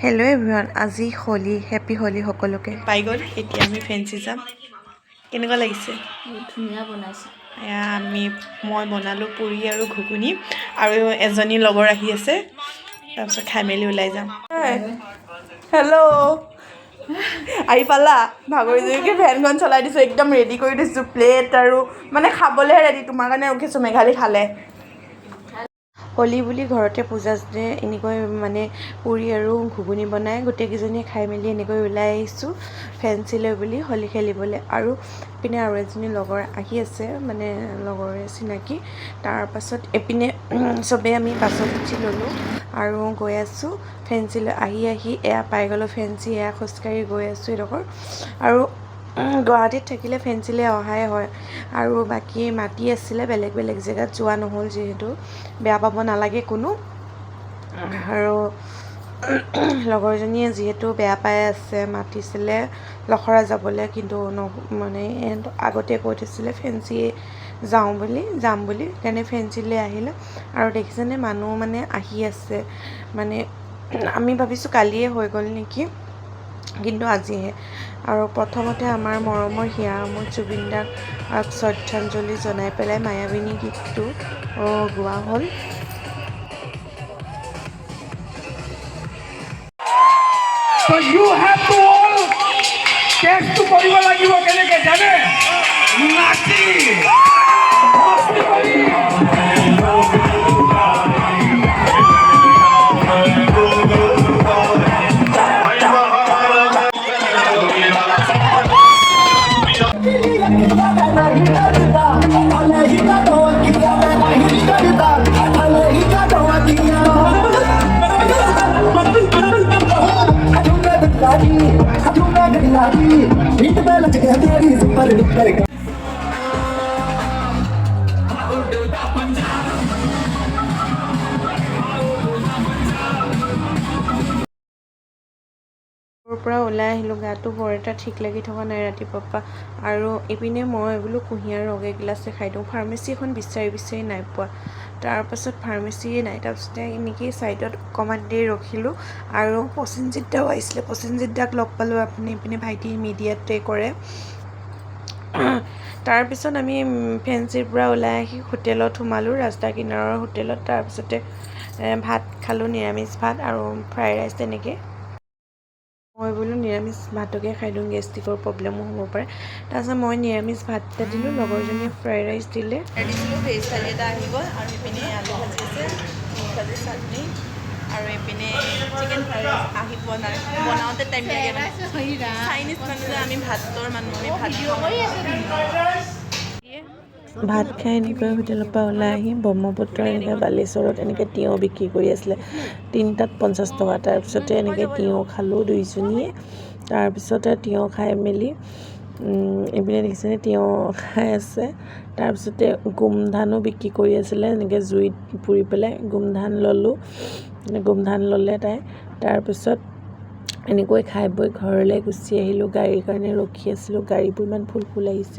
Hello' everyone, আজি Holi, happy Holi সকলোকে। পাই গ'ল, এতিয়া আমি ফেঞ্চি যাম। কেনেকুৱা লাগিছে? ধুনীয়া বনাইছে। মই বনালোঁ পুৰি আৰু ঘুগুনি, আৰু এজনী লগৰ আহি আছে। তাৰপিছত খাই মেলি ওলাই যাম। হেল্ল' আহি পালা? ভাগৰি জুৰিকে ফেনখন চলাই দিছোঁ, একদম ৰেডি কৰি দিছোঁ প্লেট আৰু মানে খাবলৈহে ৰেডি। তোমাৰ কাৰণে ৰখিছোঁ, মেঘালী খালে। হোলী বুলি ঘৰতে পূজাতে এনেকৈ মানে পুৰি আৰু ঘুগুনি বনাই গোটেইকেইজনীয়ে খাই মেলি এনেকৈ ওলাই আহিছোঁ ফেঞ্চিলৈ বুলি হোলী খেলিবলৈ। আৰু ইপিনে আৰু এজনী লগৰ আহি আছে, মানে লগৰে চিনাকি। তাৰপাছত এইপিনে চবেই আমি বাছত উঠি ল'লোঁ আৰু গৈ আছোঁ ফেঞ্চিলৈ। আহি এয়া পাই গ'লোঁ ফেঞ্চি, এয়া খোজকাঢ়ি গৈ আছোঁ এডোখৰ। আৰু গুৱাহাটীত থাকিলে ফেঞ্চিলৈ অহাই হয়। আৰু বাকী মাতি আছিলে বেলেগ বেলেগ জেগাত, যোৱা নহ'ল যিহেতু। বেয়া পাব নালাগে কোনো। আৰু লগৰজনীয়ে যিহেতু বেয়া পাই আছে, মাতিছিলে লখৰা যাবলৈ, কিন্তু মানে আগতে কৈ থৈছিলে ফেঞ্চি যাম বুলি, সেইকাৰণে ফেঞ্চিলৈ আহিলে। আৰু দেখিছেনে মানুহ মানে আহি আছে, মানে আমি ভাবিছোঁ কালিয়ে হৈ গ'ল নেকি, কিন্তু আজিহে। আৰু প্ৰথমতে আমাৰ মৰমৰ হিয়াৰ জুবিন দাক শ্ৰদ্ধাঞ্জলি জনাই পেলাই মায়াবিনী গীতটো গোৱা হ'ল। So you have to all catch to কৰিব লাগিব কেনেকৈ জানে? নাচি মস্তি কৰি পৰা ওলাই আহিলোঁ, গাটো বৰ এটা ঠিক লাগি থকা নাই ৰাতিপুৱাৰ পৰা। আৰু ইপিনে মই বোলো কুঁহিয়াৰ ৰস এগিলাছে খাই দিওঁ। ফাৰ্মেচি এখন বিচাৰি নাই পোৱা। তাৰপাছত ফাৰ্মেচিয়ে নাই। তাৰপিছতে এনেকেই ছাইডত অকণমান দেৰি ৰখিলোঁ, আৰু প্ৰসেনজিৎ দাও আহিছিলে। প্ৰসেনজিৎ দাক লগ পালোঁ। আপুনি ইপিনে ভাইটি মিডিয়াতে কৰে। তাৰপিছত আমি ফেঞ্চিৰ পৰা ওলাই আহি হোটেলত সোমালোঁ, ৰাস্তা কিনাৰৰ হোটেলত। তাৰপিছতে ভাত খালোঁ, নিৰামিষ ভাত আৰু ফ্ৰাইড ৰাইচ তেনেকৈ। মই বোলো নিৰামিষ ভাতকে খাই দিওঁ, গেষ্ট্ৰিকৰ প্ৰব্লেমো হ'ব পাৰে। তাৰপিছত মই নিৰামিষ ভাত এটা দিলোঁ, লগৰজনীয়ে ফ্ৰাইড ৰাইচ দিলে। দিছিলোঁ ভেজ থালি এটা আহি গ'ল, আৰু ইপিনে আলু ভাজি আছে, ভাজি চাটনি, আৰু এইপিনে চিকেন ফ্ৰাইড ৰাইচ আহি পোৱা নাই। বনাওঁতে টাইম লাগে মানে। চাইনিজ মানুহ যে, আমি ভাতৰ মানুহ, আমি ভাত ভাত খাই এনেকৈ হোটেলৰ পৰা ওলাই আহি ব্ৰহ্মপুত্ৰ এনেকৈ বালেশ্বৰত এনেকৈ তিয়ঁহ বিক্ৰী কৰি আছিলে, 3টাত 50 টকা। তাৰপিছতে এনেকৈ তিয়ঁহ খালোঁ দুইজনীয়ে। তাৰপিছতে তিয়ঁহ খাই মেলি এইপিনে দেখিছেনে তিয়ঁহ খাই আছে। তাৰপিছতে গোমধানো বিক্ৰী কৰি আছিলে, এনেকৈ জুইত পুৰি পেলাই গোমধান ল'লোঁ, গোমধান ল'লে তাই। তাৰপিছত এনেকৈ খাই বৈ ঘৰলৈ গুচি আহিলোঁ। গাড়ীৰ কাৰণে ৰখি আছিলোঁ, গাড়ীবোৰ ইমান ফুল আহিছে।